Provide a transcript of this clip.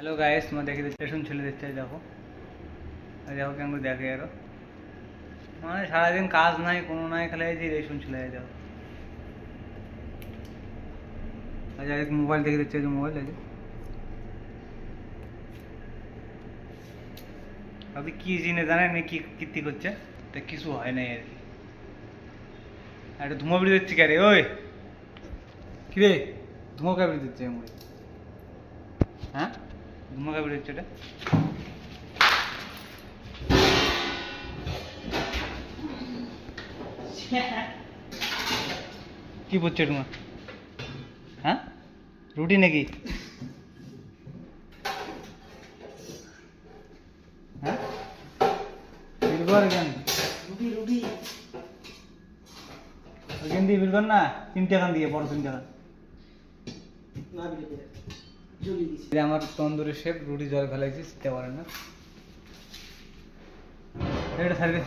Hello guys, তোমার দেখে ration ছেলে দেখতে দেখো দেখো কেমন করে দেখে আরো মানে সারাদিন কাজ নাই কোনো নাই, খেলে যে রেশন ছেলে দেখো। আচ্ছা এক মোবাইল দেখে দিচ্ছে, যে মোবাইল আছে আপনি কি জিনিস জানেন কি কীর্তি করছে, তা কিছু হয় নাই আর কি। একটা ধুমো বিড়ি দিচ্ছি কে রে? ওই কিরে, ধুমো কা বিড়ি দিচ্ছে এমনি? হ্যাঁ, ধুমো কা বিড়ি দিচ্ছে এটা? কি বলছে তোমার? হ্যাঁ, রুটি নাকি? হ্যাঁ, বিলবার কেন? ওইখান দিয়ে বিলবার না, 3 টাকা দিয়ে, বড় 3 টাকা। আমার তন্দুরি শেফ রুটি জল ফেলাইছি, শিখতে পারে না। এটা সার্ভিস